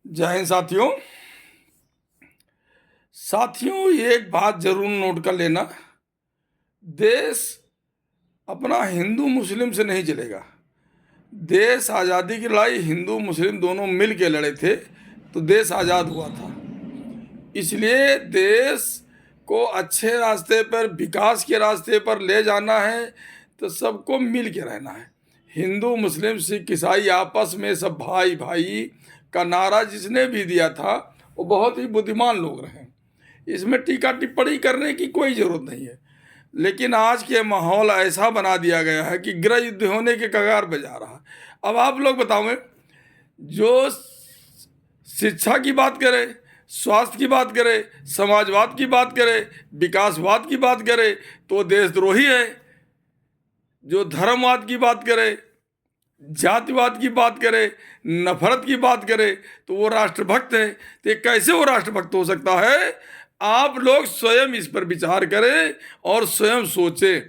जय हिंद साथियों। एक बात जरूर नोट कर लेना, देश अपना हिंदू मुस्लिम से नहीं चलेगा। देश आज़ादी की लड़ाई हिंदू मुस्लिम दोनों मिल के लड़े थे तो देश आज़ाद हुआ था। इसलिए देश को अच्छे रास्ते पर, विकास के रास्ते पर ले जाना है तो सबको मिल के रहना है। हिंदू मुस्लिम सिख ईसाई आपस में सब भाई भाई का नारा जिसने भी दिया था वो बहुत ही बुद्धिमान लोग रहे। इसमें टीका टिप्पणी करने की कोई ज़रूरत नहीं है, लेकिन आज के माहौल ऐसा बना दिया गया है कि गृह युद्ध होने के कगार पे जा रहा है। अब आप लोग बताओ, जो शिक्षा की बात करे, स्वास्थ्य की बात करे, समाजवाद की बात करे, विकासवाद की बात करे तो देशद्रोही है। जो धर्मवाद की बात करे, जातिवाद की बात करे, नफरत की बात करे तो वो राष्ट्रभक्त है। तो ये कैसे वो राष्ट्रभक्त हो सकता है? आप लोग स्वयं इस पर विचार करें और स्वयं सोचें।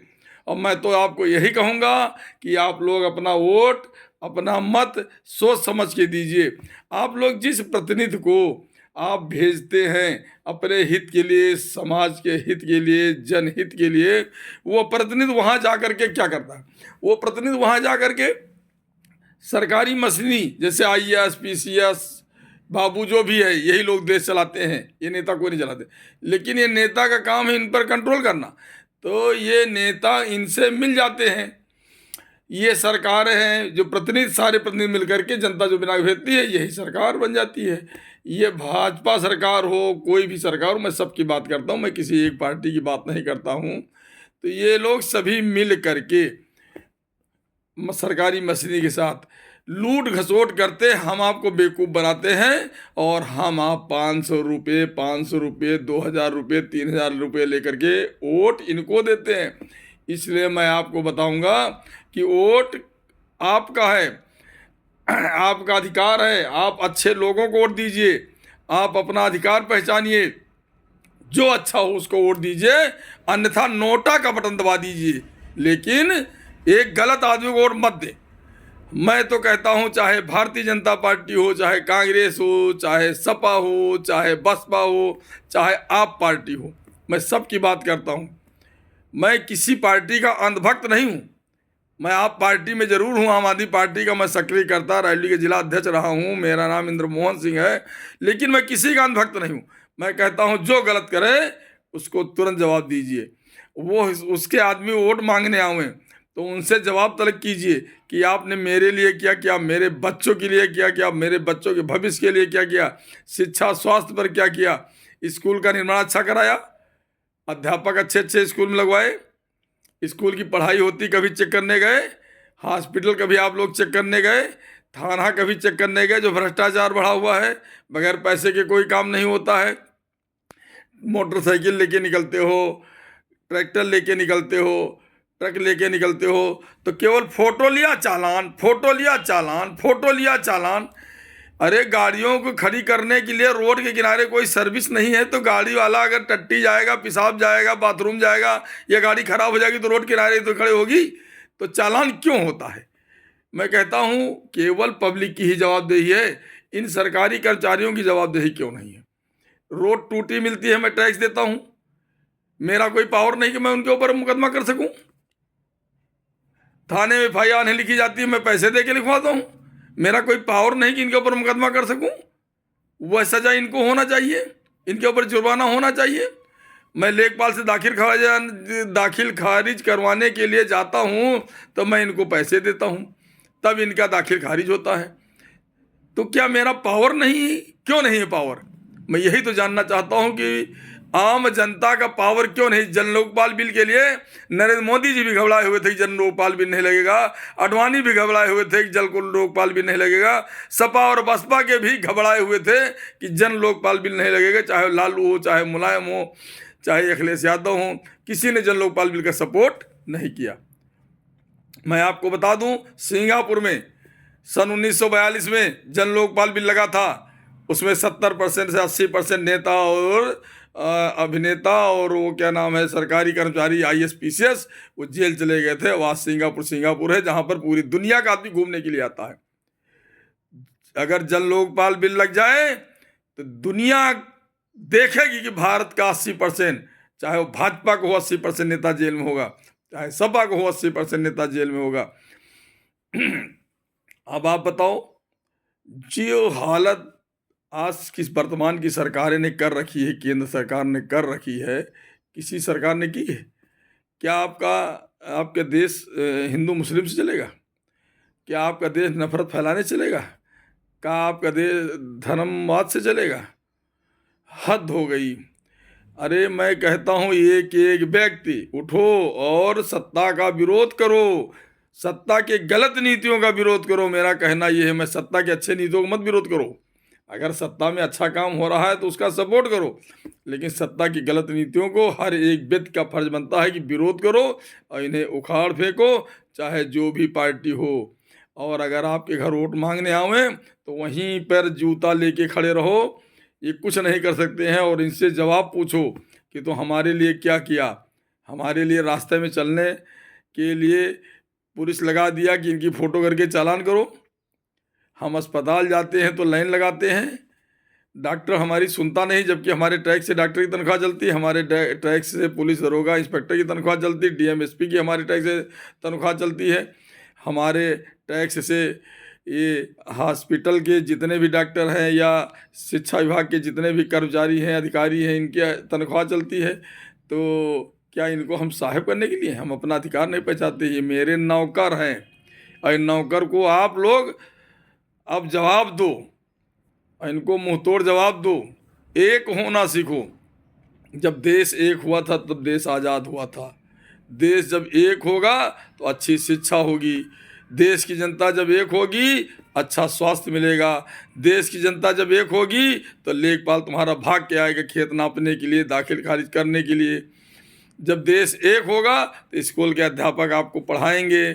और मैं तो आपको यही कहूँगा कि आप लोग अपना वोट, अपना मत सोच समझ के दीजिए। आप लोग जिस प्रतिनिधि को आप भेजते हैं अपने हित के लिए, समाज के हित के लिए, जनहित के लिए, वो प्रतिनिधि वहाँ जा कर के क्या करता है? वो प्रतिनिधि वहाँ जा कर के सरकारी मशीनरी जैसे IAS PCS बाबू जो भी है, यही लोग देश चलाते हैं, ये नेता कोई नहीं चलाते। लेकिन ये नेता का काम है इन पर कंट्रोल करना, तो ये नेता इनसे मिल जाते हैं। ये सरकार है, जो प्रतिनिधि, सारे प्रतिनिधि मिलकर के जनता जो बिना भेजती है यही सरकार बन जाती है। ये भाजपा सरकार हो, कोई भी सरकार हो, मैं सबकी बात करता हूँ, मैं किसी एक पार्टी की बात नहीं करता हूँ। तो ये लोग सभी मिल करके सरकारी मशीनरी के साथ लूट घसोट करते, हम आपको बेवकूफ़ बनाते हैं और हम आप 500 रुपये 2000 रुपये 3000 रुपये लेकर के वोट इनको देते हैं। इसलिए मैं आपको बताऊंगा कि वोट आपका है, आपका अधिकार है। आप अच्छे लोगों को वोट दीजिए, आप अपना अधिकार पहचानिए, जो अच्छा हो उसको वोट दीजिए, अन्यथा नोटा का बटन दबा दीजिए। लेकिन एक गलत आदमी को वोट मत दे। मैं तो कहता हूँ, चाहे भारतीय जनता पार्टी हो, चाहे कांग्रेस हो, चाहे सपा हो, चाहे बसपा हो, चाहे आप पार्टी हो, मैं सबकी बात करता हूँ। मैं किसी पार्टी का अंधभक्त नहीं हूँ। मैं आप पार्टी में ज़रूर हूँ, आम आदमी पार्टी का मैं सक्रिय करता, रैली के जिला अध्यक्ष रहा हूँ, मेरा नाम इंद्र मोहन सिंह है। लेकिन मैं किसी का अंधभक्त नहीं हूँ। मैं कहता हूँ जो गलत करे उसको तुरंत जवाब दीजिए। वो उसके आदमी वोट मांगने आए तो उनसे जवाब तलब कीजिए कि आपने मेरे लिए क्या किया, मेरे बच्चों के लिए क्या किया, मेरे बच्चों के भविष्य के लिए क्या किया, शिक्षा स्वास्थ्य पर क्या किया, स्कूल का निर्माण अच्छा कराया, अध्यापक अच्छे अच्छे स्कूल में लगवाए, स्कूल की पढ़ाई होती कभी चेक करने गए, हॉस्पिटल कभी आप लोग चेक करने गए, थाना कभी चेक करने गए? जो भ्रष्टाचार बढ़ा हुआ है, बगैर पैसे के कोई काम नहीं होता है। मोटरसाइकिल लेके निकलते हो, ट्रैक्टर लेके निकलते हो, ट्रक लेके निकलते हो तो केवल फोटो लिया चालान, फोटो लिया चालान, फोटो लिया चालान। अरे गाड़ियों को खड़ी करने के लिए रोड के किनारे कोई सर्विस नहीं है तो गाड़ी वाला अगर टट्टी जाएगा, पेशाब जाएगा, बाथरूम जाएगा या गाड़ी खराब हो जाएगी तो रोड किनारे तो खड़े होगी, तो चालान क्यों होता है? मैं कहता हूँ केवल पब्लिक की ही जवाबदेही है, इन सरकारी कर्मचारियों की जवाबदेही क्यों नहीं है? रोड टूटी मिलती है, मैं टैक्स देता हूँ, मेरा कोई पावर नहीं कि मैं उनके ऊपर मुकदमा कर सकूँ। थाने में FIR नहीं लिखी जाती है, मैं पैसे दे के लिखवाता हूँ, मेरा कोई पावर नहीं कि इनके ऊपर मुकदमा कर सकूँ। वह सजा इनको होना चाहिए, इनके ऊपर जुर्माना होना चाहिए। मैं लेखपाल से दाखिल खारिज करवाने के लिए जाता हूँ तो मैं इनको पैसे देता हूँ, तब इनका दाखिल खारिज होता है। तो क्या मेरा पावर नहीं है? क्यों नहीं है पावर? मैं यही तो जानना चाहता हूँ कि आम जनता का पावर क्यों नहीं? जन लोकपाल बिल के लिए नरेंद्र मोदी जी भी घबराए हुए थे कि जन लोकपाल बिल नहीं लगेगा, अडवाणी भी घबराए हुए थे कि जन लोकपाल बिल नहीं लगेगा, सपा और बसपा के भी घबराए हुए थे कि जन लोकपाल बिल नहीं लगेगा। चाहे लालू हो, चाहे मुलायम हो, चाहे अखिलेश यादव हो, किसी ने जन लोकपाल बिल का सपोर्ट नहीं किया। मैं आपको बता दूं, सिंगापुर में सन 1942 में जन लोकपाल बिल लगा था, उसमें 70% से 80% नेता और अभिनेता और वो क्या नाम है, सरकारी कर्मचारी IAS PCS, वो जेल चले गए थे। वहाँ सिंगापुर है जहाँ पर पूरी दुनिया का आदमी घूमने के लिए आता है। अगर जन लोकपाल बिल लग जाए तो दुनिया देखेगी कि भारत का 80%, चाहे वो भाजपा को 80% नेता जेल में होगा, चाहे सपा को 80% नेता जेल में होगा। अब आप बताओ, जो हालत आज किस वर्तमान की सरकारें ने कर रखी है, केंद्र सरकार ने कर रखी है, किसी सरकार ने की है? क्या आपका देश हिंदू मुस्लिम से चलेगा? क्या आपका देश नफरत फैलाने चलेगा? क्या आपका देश धर्मवाद से चलेगा? हद हो गई। अरे मैं कहता हूं, एक एक व्यक्ति उठो और सत्ता का विरोध करो, सत्ता के गलत नीतियों का विरोध करो। मेरा कहना यह है, मैं सत्ता के अच्छे नीतियों को मत विरोध करो। अगर सत्ता में अच्छा काम हो रहा है तो उसका सपोर्ट करो, लेकिन सत्ता की गलत नीतियों को हर एक व्यक्ति का फर्ज बनता है कि विरोध करो और इन्हें उखाड़ फेंको, चाहे जो भी पार्टी हो। और अगर आपके घर वोट मांगने आवे तो वहीं पर जूता लेके खड़े रहो, ये कुछ नहीं कर सकते हैं। और इनसे जवाब पूछो कि तो हमारे लिए क्या किया। हमारे लिए रास्ते में चलने के लिए पुलिस लगा दिया कि इनकी फ़ोटो करके चालान करो। हम अस्पताल जाते हैं तो लाइन लगाते हैं, डॉक्टर हमारी सुनता नहीं, जबकि हमारे टैक्स से डॉक्टर की तनख्वाह चलती है, हमारे टैक्स से पुलिस दरोगा इंस्पेक्टर की तनख्वाह चलती है, डीएम एसपी की हमारे टैक्स से तनख्वाह चलती है, हमारे टैक्स से ये हॉस्पिटल के जितने भी डॉक्टर हैं या शिक्षा विभाग के जितने भी कर्मचारी हैं, अधिकारी हैं, इनकी तनख्वाह चलती है। तो क्या इनको हम साहिब करने के लिए हम अपना अधिकार नहीं पहचानते? ये मेरे नौकर हैं और इन नौकर को आप लोग अब जवाब दो, इनको मुंह तोड़ जवाब दो। एक होना सीखो। जब देश एक हुआ था तब देश आज़ाद हुआ था। देश जब एक होगा तो अच्छी शिक्षा होगी, देश की जनता जब एक होगी अच्छा स्वास्थ्य मिलेगा, देश की जनता जब एक होगी तो लेखपाल तुम्हारा भाग के आएगा खेत नापने के लिए, दाखिल खारिज करने के लिए। जब देश एक होगा तो स्कूल के अध्यापक आपको पढ़ाएंगे,